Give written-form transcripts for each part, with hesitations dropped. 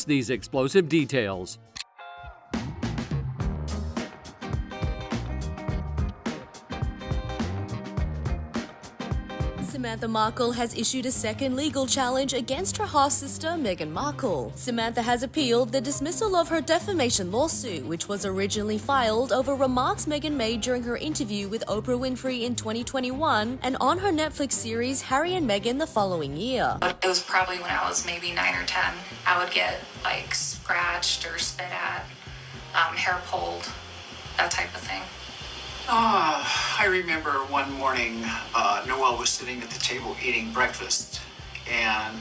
these explosive details. Samantha Markle has issued a second legal challenge against her half-sister Meghan Markle. Samantha has appealed the dismissal of her defamation lawsuit, which was originally filed over remarks Meghan made during her interview with Oprah Winfrey in 2021 and on her Netflix series Harry and Meghan the following year. It was probably when I was maybe 9 or 10. I would get scratched or spit at, hair pulled, that type of thing. I remember one morning, Noelle was sitting at the table eating breakfast, and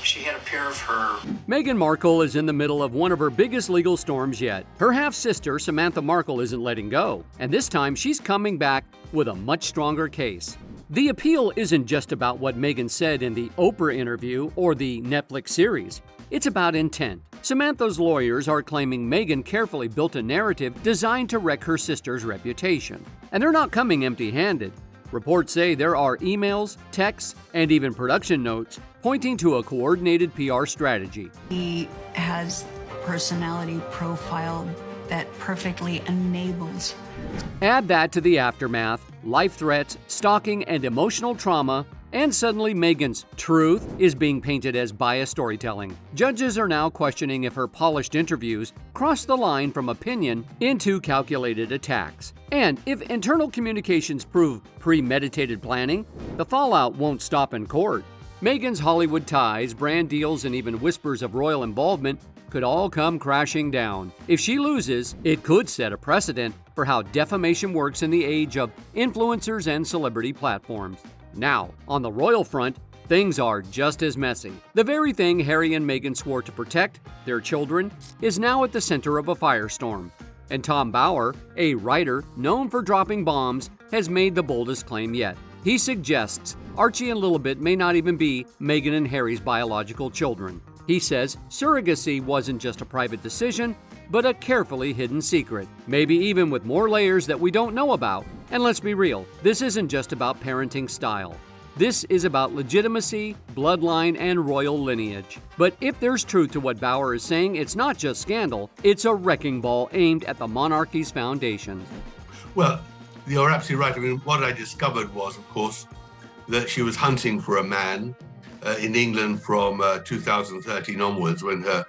she had a pair of her... Meghan Markle is in the middle of one of her biggest legal storms yet. Her half-sister, Samantha Markle, isn't letting go, and this time she's coming back with a much stronger case. The appeal isn't just about what Meghan said in the Oprah interview or the Netflix series. It's about intent. Samantha's lawyers are claiming Meghan carefully built a narrative designed to wreck her sister's reputation. And they're not coming empty-handed. Reports say there are emails, texts, and even production notes pointing to a coordinated PR strategy. He has a personality profile that perfectly enables. Add that to the aftermath, life threats, stalking, and emotional trauma, and suddenly Meghan's truth is being painted as biased storytelling. Judges are now questioning if her polished interviews cross the line from opinion into calculated attacks. And if internal communications prove premeditated planning, the fallout won't stop in court. Meghan's Hollywood ties, brand deals, and even whispers of royal involvement could all come crashing down. If she loses, it could set a precedent for how defamation works in the age of influencers and celebrity platforms. Now, on the royal front, things are just as messy. The very thing Harry and Meghan swore to protect, their children, is now at the center of a firestorm. And Tom Bower, a writer known for dropping bombs, has made the boldest claim yet. He suggests Archie and Lilibet may not even be Meghan and Harry's biological children. He says surrogacy wasn't just a private decision, but a carefully hidden secret, maybe even with more layers that we don't know about. And let's be real, this isn't just about parenting style. This is about legitimacy, bloodline, and royal lineage. But if there's truth to what Bower is saying, it's not just scandal, it's a wrecking ball aimed at the monarchy's foundation. Well, you're absolutely right. I mean, what I discovered was, of course, that she was hunting for a man in England from 2013 onwards, when her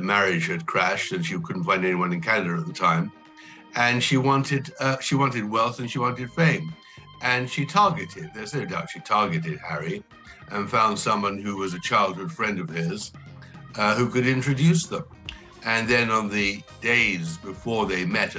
marriage had crashed and she couldn't find anyone in Canada at the time. And she wanted wealth and she wanted fame. And she targeted, there's no doubt, she targeted Harry and found someone who was a childhood friend of his who could introduce them. And then on the days before they met,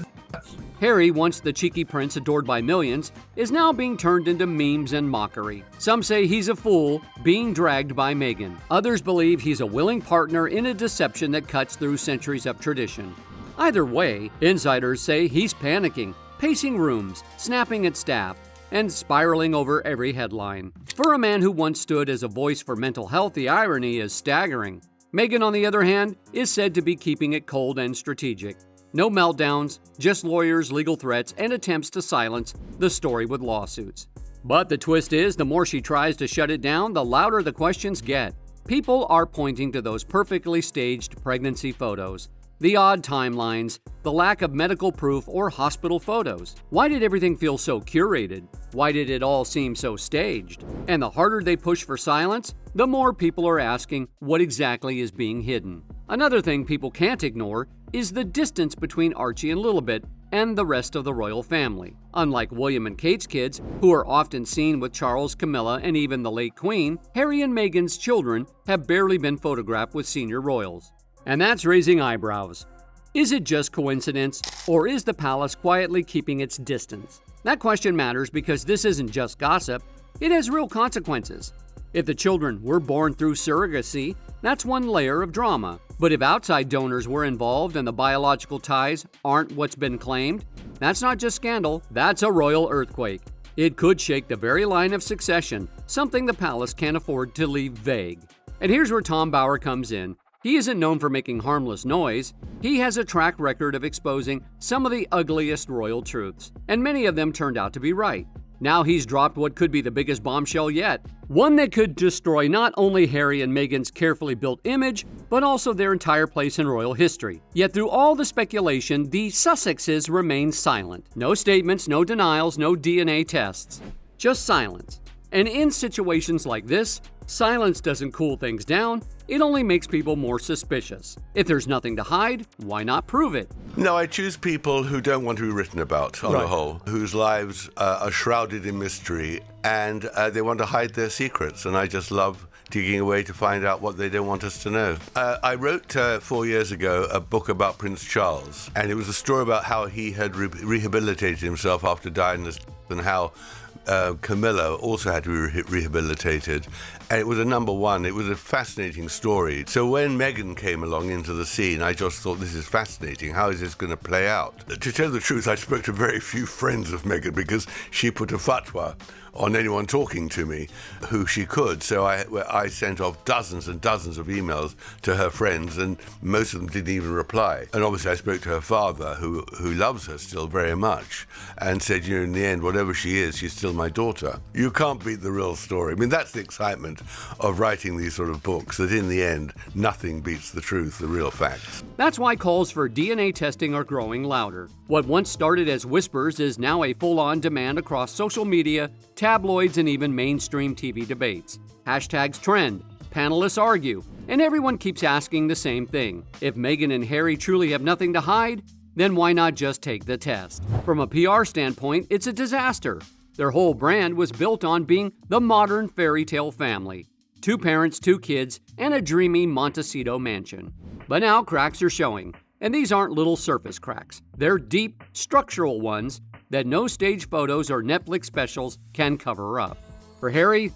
Harry, once the cheeky prince adored by millions, is now being turned into memes and mockery. Some say he's a fool being dragged by Meghan. Others believe he's a willing partner in a deception that cuts through centuries of tradition. Either way, insiders say he's panicking, pacing rooms, snapping at staff, and spiraling over every headline. For a man who once stood as a voice for mental health, the irony is staggering. Meghan, on the other hand, is said to be keeping it cold and strategic. No meltdowns, just lawyers, legal threats, and attempts to silence the story with lawsuits. But the twist is, the more she tries to shut it down, the louder the questions get. People are pointing to those perfectly staged pregnancy photos, the odd timelines, the lack of medical proof or hospital photos. Why did everything feel so curated? Why did it all seem so staged? And the harder they push for silence, the more people are asking what exactly is being hidden. Another thing people can't ignore is the distance between Archie and Lilibet and the rest of the royal family. Unlike William and Kate's kids, who are often seen with Charles, Camilla, and even the late Queen, Harry and Meghan's children have barely been photographed with senior royals. And that's raising eyebrows. Is it just coincidence, or is the palace quietly keeping its distance? That question matters because this isn't just gossip, it has real consequences. If the children were born through surrogacy, that's one layer of drama. But if outside donors were involved and the biological ties aren't what's been claimed, that's not just scandal, that's a royal earthquake. It could shake the very line of succession, something the palace can't afford to leave vague. And here's where Tom Bower comes in. He isn't known for making harmless noise. He has a track record of exposing some of the ugliest royal truths, and many of them turned out to be right. Now he's dropped what could be the biggest bombshell yet, one that could destroy not only Harry and Meghan's carefully built image, but also their entire place in royal history. Yet through all the speculation, the Sussexes remain silent. No statements, no denials, no DNA tests. Just silence. And in situations like this, silence doesn't cool things down, it only makes people more suspicious. If there's nothing to hide, why not prove it? No, I choose people who don't want to be written about, on the whole, whose lives are shrouded in mystery, and they want to hide their secrets, and I just love digging away to find out what they don't want us to know. I wrote 4 years ago a book about Prince Charles, and it was a story about how he had rehabilitated himself after Diana's death, and how Camilla also had to be rehabilitated, and it was a #1. It was a fascinating story. So when Meghan came along into the scene, I just thought, this is fascinating. How is this going to play out? To tell the truth, I spoke to very few friends of Meghan because she put a fatwa on anyone talking to me who she could. So I sent off dozens and dozens of emails to her friends, and most of them didn't even reply. And obviously I spoke to her father, who loves her still very much, and said, in the end, whatever she is, she's still my daughter. You can't beat the real story. I mean, that's the excitement of writing these sort of books, that in the end, nothing beats the truth, the real facts. That's why calls for DNA testing are growing louder. What once started as whispers is now a full-on demand across social media, tabloids, and even mainstream TV debates. Hashtags trend, panelists argue, and everyone keeps asking the same thing. If Meghan and Harry truly have nothing to hide, then why not just take the test? From a PR standpoint, it's a disaster. Their whole brand was built on being the modern fairy tale family. 2 parents, 2 kids, and a dreamy Montecito mansion. But now cracks are showing, and these aren't little surface cracks. They're deep, structural ones that no stage photos or Netflix specials can cover up. For Harry,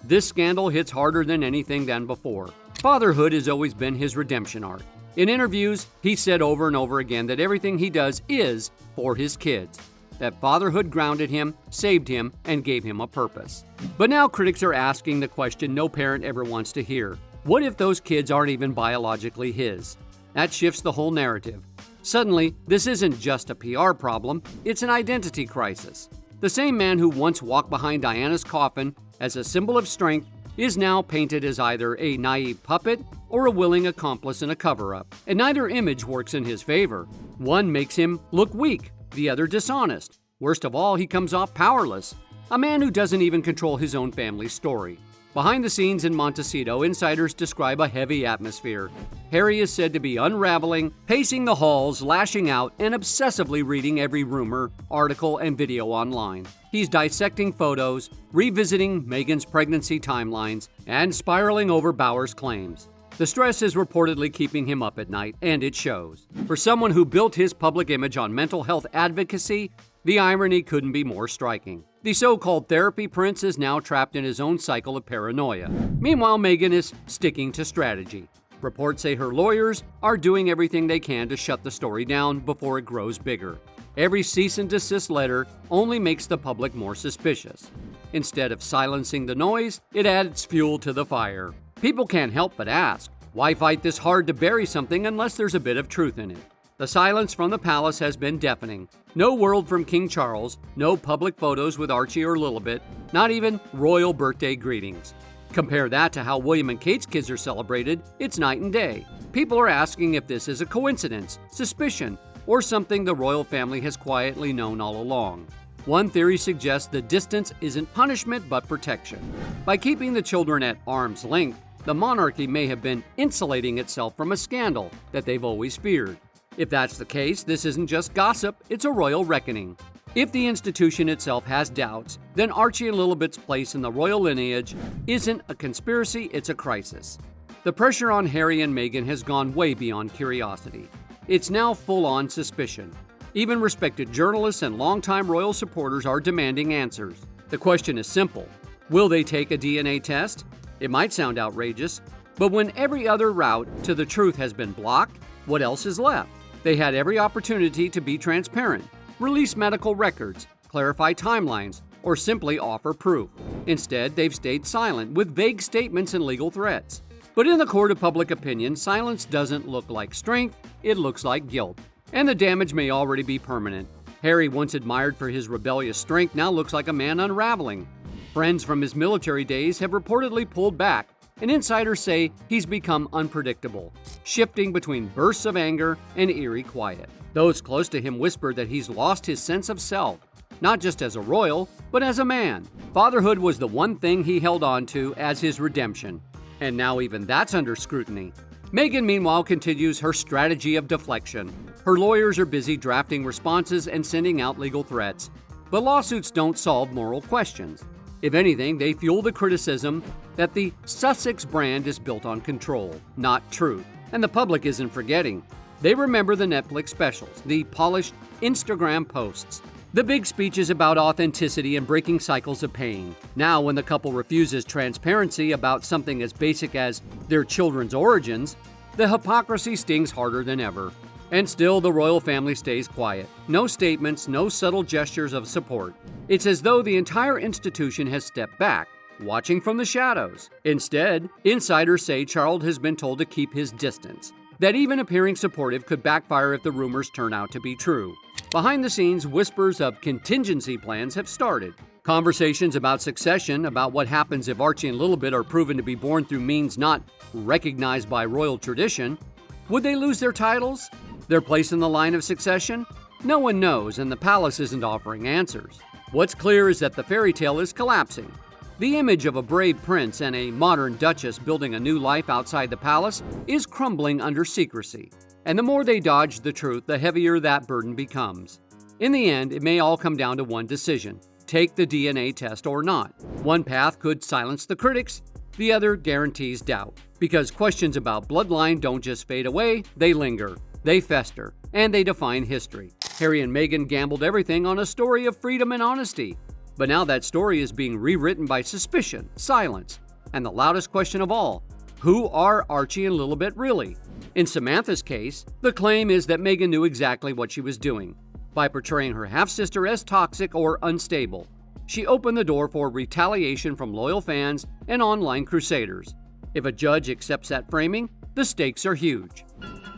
this scandal hits harder than anything than before. Fatherhood has always been his redemption arc. In interviews, he said over and over again that everything he does is for his kids. That fatherhood grounded him, saved him, and gave him a purpose. But now critics are asking the question no parent ever wants to hear. What if those kids aren't even biologically his? That shifts the whole narrative. Suddenly, this isn't just a PR problem, it's an identity crisis. The same man who once walked behind Diana's coffin as a symbol of strength is now painted as either a naive puppet or a willing accomplice in a cover-up. And neither image works in his favor. One makes him look weak, the other dishonest. Worst of all, he comes off powerless. A man who doesn't even control his own family's story. Behind the scenes in Montecito, insiders describe a heavy atmosphere. Harry is said to be unraveling, pacing the halls, lashing out, and obsessively reading every rumor, article, and video online. He's dissecting photos, revisiting Meghan's pregnancy timelines, and spiraling over Bauer's claims. The stress is reportedly keeping him up at night, and it shows. For someone who built his public image on mental health advocacy, the irony couldn't be more striking. The so-called therapy prince is now trapped in his own cycle of paranoia. Meanwhile, Meghan is sticking to strategy. Reports say her lawyers are doing everything they can to shut the story down before it grows bigger. Every cease and desist letter only makes the public more suspicious. Instead of silencing the noise, it adds fuel to the fire. People can't help but ask, why fight this hard to bury something unless there's a bit of truth in it? The silence from the palace has been deafening. No word from King Charles, no public photos with Archie or Lilibet, not even royal birthday greetings. Compare that to how William and Kate's kids are celebrated, it's night and day. People are asking if this is a coincidence, suspicion, or something the royal family has quietly known all along. One theory suggests the distance isn't punishment but protection. By keeping the children at arm's length, the monarchy may have been insulating itself from a scandal that they've always feared. If that's the case, this isn't just gossip, it's a royal reckoning. If the institution itself has doubts, then Archie and Lilibet's place in the royal lineage isn't a conspiracy, it's a crisis. The pressure on Harry and Meghan has gone way beyond curiosity. It's now full-on suspicion. Even respected journalists and longtime royal supporters are demanding answers. The question is simple. Will they take a DNA test? It might sound outrageous, but when every other route to the truth has been blocked, what else is left? They had every opportunity to be transparent, release medical records, clarify timelines, or simply offer proof. Instead, they've stayed silent with vague statements and legal threats. But in the court of public opinion, silence doesn't look like strength, it looks like guilt. And the damage may already be permanent. Harry, once admired for his rebellious strength, now looks like a man unraveling. Friends from his military days have reportedly pulled back, and insiders say he's become unpredictable, shifting between bursts of anger and eerie quiet. Those close to him whisper that he's lost his sense of self, not just as a royal, but as a man. Fatherhood was the one thing he held on to as his redemption, and now even that's under scrutiny. Meghan, meanwhile, continues her strategy of deflection. Her lawyers are busy drafting responses and sending out legal threats. But lawsuits don't solve moral questions. If anything, they fuel the criticism that the Sussex brand is built on control, not truth. And the public isn't forgetting. They remember the Netflix specials, the polished Instagram posts, the big speeches about authenticity and breaking cycles of pain. Now, when the couple refuses transparency about something as basic as their children's origins, the hypocrisy stings harder than ever. And still, the royal family stays quiet. No statements, no subtle gestures of support. It's as though the entire institution has stepped back, watching from the shadows. Instead, insiders say Charles has been told to keep his distance, that even appearing supportive could backfire if the rumors turn out to be true. Behind the scenes, whispers of contingency plans have started. Conversations about succession, about what happens if Archie and Lilibet are proven to be born through means not recognized by royal tradition. Would they lose their titles? Their place in the line of succession? No one knows, and the palace isn't offering answers. What's clear is that the fairy tale is collapsing. The image of a brave prince and a modern duchess building a new life outside the palace is crumbling under secrecy. And the more they dodge the truth, the heavier that burden becomes. In the end, it may all come down to one decision: take the DNA test or not. One path could silence the critics, the other guarantees doubt. Because questions about bloodline don't just fade away, they linger, they fester, and they define history. Harry and Meghan gambled everything on a story of freedom and honesty. But now that story is being rewritten by suspicion, silence, and the loudest question of all: who are Archie and Lilibet really? In Samantha's case, the claim is that Meghan knew exactly what she was doing. By portraying her half-sister as toxic or unstable, she opened the door for retaliation from loyal fans and online crusaders. If a judge accepts that framing, the stakes are huge.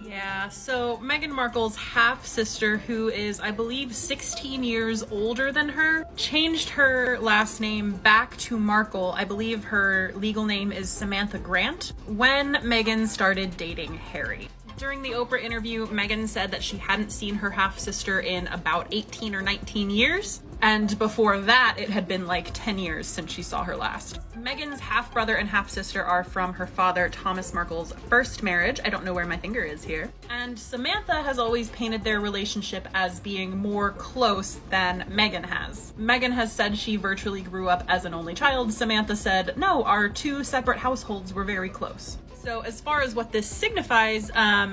Yeah, so Meghan Markle's half-sister, who is, I believe, 16 years older than her, changed her last name back to Markle. I believe her legal name is Samantha Grant, when Meghan started dating Harry. During the Oprah interview, Meghan said that she hadn't seen her half-sister in about 18 or 19 years. And before that, it had been like 10 years since she saw her last. Meghan's half-brother and half-sister are from her father, Thomas Markle's first marriage. I don't know where my finger is here. And Samantha has always painted their relationship as being more close than Meghan has. Meghan has said she virtually grew up as an only child. Samantha said, no, our two separate households were very close. So as far as what this signifies,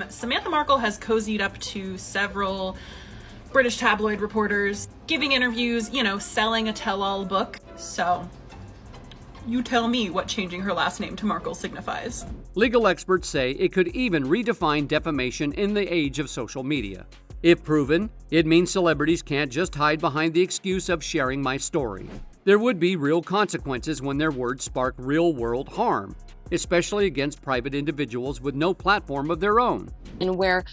Samantha Markle has cozied up to several British tabloid reporters, giving interviews, selling a tell-all book. So you tell me what changing her last name to Markle signifies. Legal experts say it could even redefine defamation in the age of social media. If proven, it means celebrities can't just hide behind the excuse of sharing my story. There would be real consequences when their words spark real-world harm, especially against private individuals with no platform of their own. And where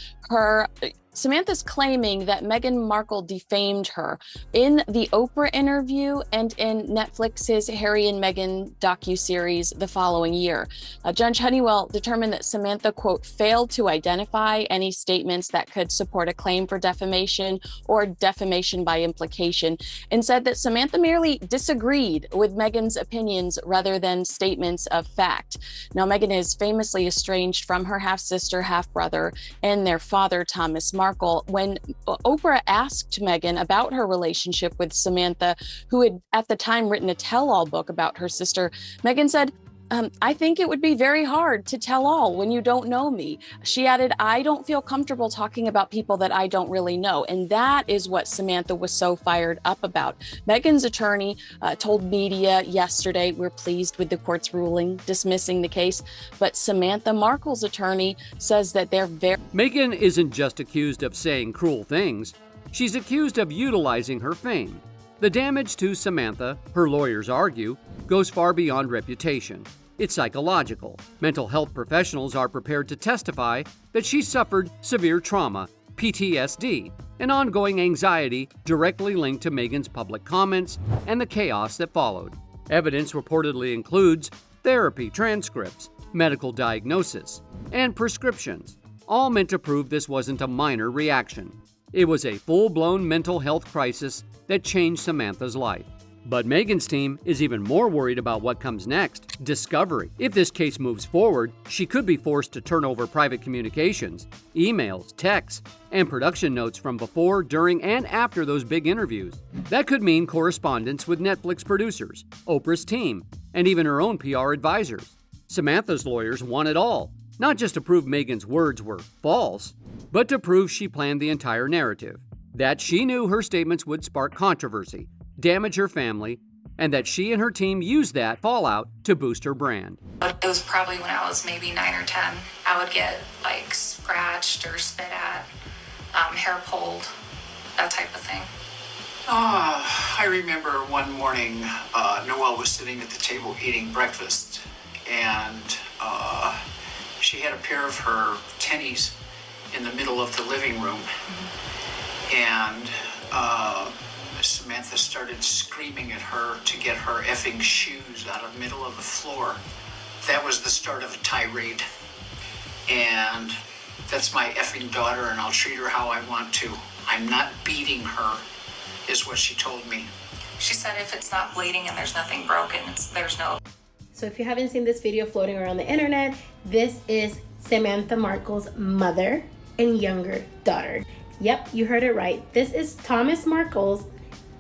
Samantha's claiming that Meghan Markle defamed her in the Oprah interview and in Netflix's Harry and Meghan docuseries the following year. Judge Honeywell determined that Samantha, quote, failed to identify any statements that could support a claim for defamation or defamation by implication, and said that Samantha merely disagreed with Meghan's opinions rather than statements of fact. Now, Meghan is famously estranged from her half-sister, half-brother, and their father, Thomas Markle. When Oprah asked Meghan about her relationship with Samantha, who had at the time written a tell-all book about her sister, Meghan said, I think it would be very hard to tell all when you don't know me. She added, I don't feel comfortable talking about people that I don't really know. And that is what Samantha was so fired up about. Meghan's attorney told media yesterday, we're pleased with the court's ruling dismissing the case. But Samantha Markle's attorney says that they're very... Meghan isn't just accused of saying cruel things. She's accused of utilizing her fame. The damage to Samantha, her lawyers argue, goes far beyond reputation. It's psychological. Mental health professionals are prepared to testify that she suffered severe trauma, PTSD, and ongoing anxiety directly linked to Meghan's public comments and the chaos that followed. Evidence reportedly includes therapy transcripts, medical diagnosis, and prescriptions, all meant to prove this wasn't a minor reaction. It was a full-blown mental health crisis that changed Samantha's life. But Meghan's team is even more worried about what comes next: discovery. If this case moves forward, she could be forced to turn over private communications, emails, texts, and production notes from before, during, and after those big interviews. That could mean correspondence with Netflix producers, Oprah's team, and even her own PR advisors. Samantha's lawyers want it all, not just to prove Meghan's words were false, but to prove she planned the entire narrative, that she knew her statements would spark controversy, damage her family, and that she and her team used that fallout to boost her brand. It was probably when I was maybe 9 or 10. I would get like scratched or spit at, hair pulled, that type of thing. I remember one morning, Noelle was sitting at the table eating breakfast, and she had a pair of her tennies in the middle of the living room. And Samantha started screaming at her to get her effing shoes out of the middle of the floor. That was the start of a tirade. And that's my effing daughter, and I'll treat her how I want to. I'm not beating her, is what she told me. She said if it's not bleeding and there's nothing broken, there's no. So if you haven't seen this video floating around the internet, this is Samantha Markle's mother and younger daughter. Yep, you heard it right. This is Thomas Markle's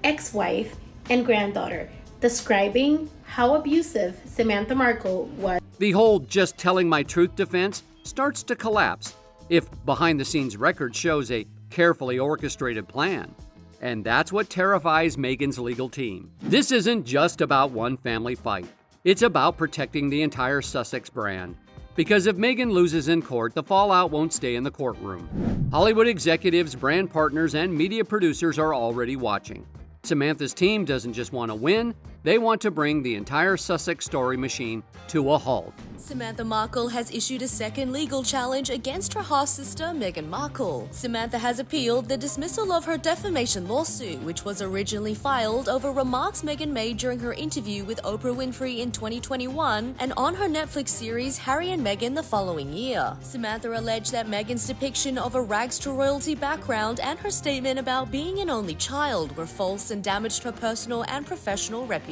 ex-wife and granddaughter, describing how abusive Samantha Markle was. The whole just telling my truth defense starts to collapse if behind-the-scenes record shows a carefully orchestrated plan. And that's what terrifies Meghan's legal team. This isn't just about one family fight. It's about protecting the entire Sussex brand. Because if Meghan loses in court, the fallout won't stay in the courtroom. Hollywood executives, brand partners, and media producers are already watching. Samantha's team doesn't just want to win, they want to bring the entire Sussex story machine to a halt. Samantha Markle has issued a second legal challenge against her half-sister Meghan Markle. Samantha has appealed the dismissal of her defamation lawsuit, which was originally filed over remarks Meghan made during her interview with Oprah Winfrey in 2021 and on her Netflix series Harry and Meghan the following year. Samantha alleged that Meghan's depiction of a rags-to-royalty background and her statement about being an only child were false and damaged her personal and professional reputation.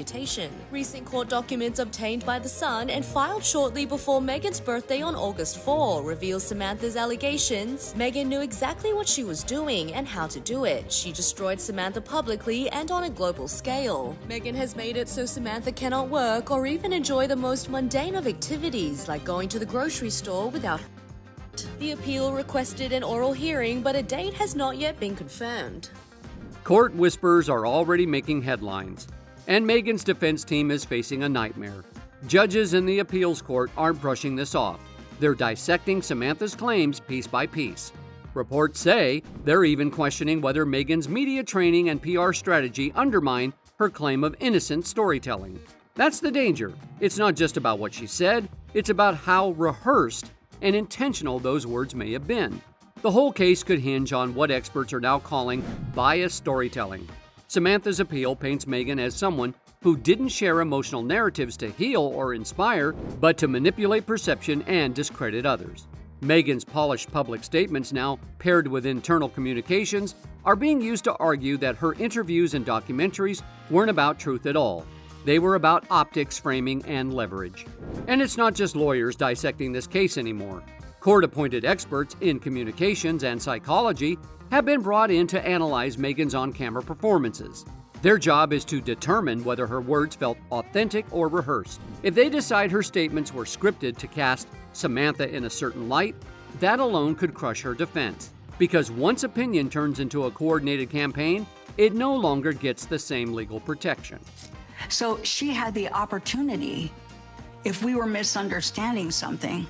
Recent court documents obtained by The Sun and filed shortly before Meghan's birthday on August 4 reveals Samantha's allegations. Meghan knew exactly what she was doing and how to do it. She destroyed Samantha publicly and on a global scale. Meghan has made it so Samantha cannot work or even enjoy the most mundane of activities like going to the grocery store without her. The appeal requested an oral hearing, but a date has not yet been confirmed. Court whispers are already making headlines, and Meghan's defense team is facing a nightmare. Judges in the appeals court aren't brushing this off. They're dissecting Samantha's claims piece by piece. Reports say they're even questioning whether Meghan's media training and PR strategy undermine her claim of innocent storytelling. That's the danger. It's not just about what she said, it's about how rehearsed and intentional those words may have been. The whole case could hinge on what experts are now calling biased storytelling. Samantha's appeal paints Meghan as someone who didn't share emotional narratives to heal or inspire, but to manipulate perception and discredit others. Meghan's polished public statements, now paired with internal communications, are being used to argue that her interviews and documentaries weren't about truth at all. They were about optics, framing, and leverage. And it's not just lawyers dissecting this case anymore. Court-appointed experts in communications and psychology have been brought in to analyze Meghan's on-camera performances. Their job is to determine whether her words felt authentic or rehearsed. If they decide her statements were scripted to cast Samantha in a certain light, that alone could crush her defense. Because once opinion turns into a coordinated campaign, it no longer gets the same legal protection. So she had the opportunity, if we were misunderstanding something,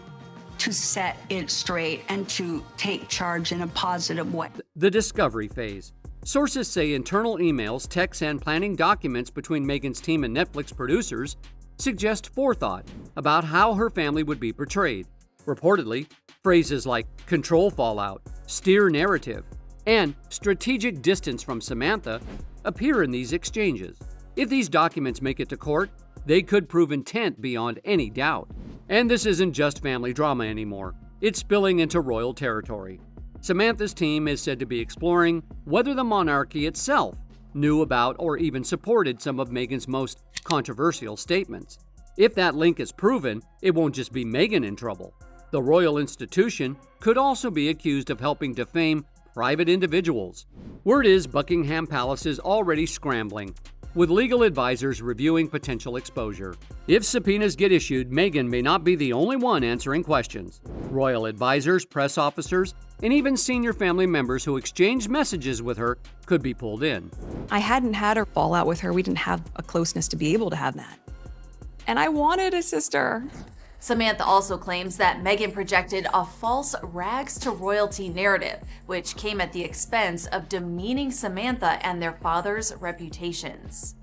to set it straight and to take charge in a positive way. The discovery phase. Sources say internal emails, texts, and planning documents between Meghan's team and Netflix producers suggest forethought about how her family would be portrayed. Reportedly, phrases like control fallout, steer narrative, and strategic distance from Samantha appear in these exchanges. If these documents make it to court, they could prove intent beyond any doubt. And this isn't just family drama anymore. It's spilling into royal territory. Samantha's team is said to be exploring whether the monarchy itself knew about or even supported some of Meghan's most controversial statements. If that link is proven, it won't just be Meghan in trouble. The royal institution could also be accused of helping defame private individuals. Word is Buckingham Palace is already scrambling, with legal advisors reviewing potential exposure. If subpoenas get issued, Meghan may not be the only one answering questions. Royal advisors, press officers, and even senior family members who exchanged messages with her could be pulled in. I hadn't had a fallout with her. We didn't have a closeness to be able to have that. And I wanted a sister. Samantha also claims that Meghan projected a false rags to royalty narrative, which came at the expense of demeaning Samantha and their father's reputations.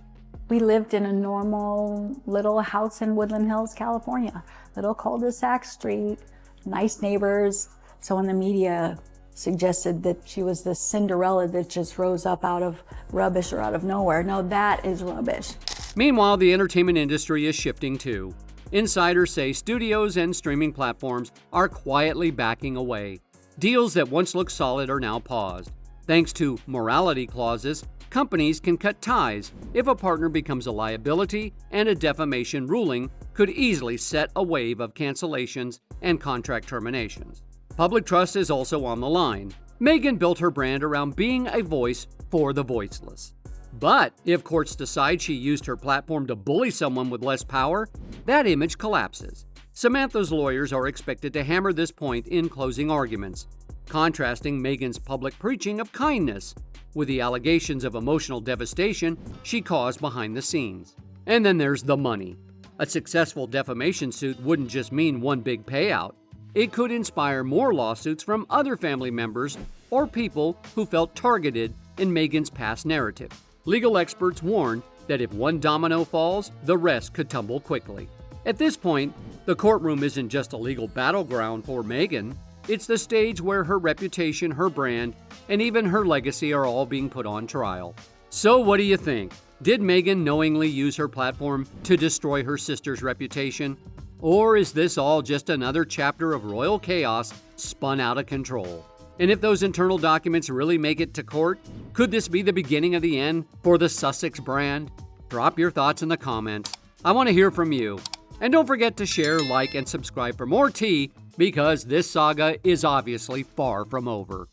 We lived in a normal little house in Woodland Hills, California. Little cul-de-sac street, nice neighbors. So when the media suggested that she was this Cinderella that just rose up out of rubbish or out of nowhere, no, that is rubbish. Meanwhile, the entertainment industry is shifting too. Insiders say studios and streaming platforms are quietly backing away. Deals that once looked solid are now paused. Thanks to morality clauses, companies can cut ties if a partner becomes a liability, and a defamation ruling could easily set a wave of cancellations and contract terminations. Public trust is also on the line. Meghan built her brand around being a voice for the voiceless. But if courts decide she used her platform to bully someone with less power, that image collapses. Samantha's lawyers are expected to hammer this point in closing arguments, contrasting Meghan's public preaching of kindness with the allegations of emotional devastation she caused behind the scenes. And then there's the money. A successful defamation suit wouldn't just mean one big payout. It could inspire more lawsuits from other family members or people who felt targeted in Meghan's past narrative. Legal experts warn that if one domino falls, the rest could tumble quickly. At this point, the courtroom isn't just a legal battleground for Meghan. It's the stage where her reputation, her brand, and even her legacy are all being put on trial. So what do you think? Did Meghan knowingly use her platform to destroy her sister's reputation? Or is this all just another chapter of royal chaos spun out of control? And if those internal documents really make it to court, could this be the beginning of the end for the Sussex brand? Drop your thoughts in the comments. I want to hear from you. And don't forget to share, like, and subscribe for more tea, because this saga is obviously far from over.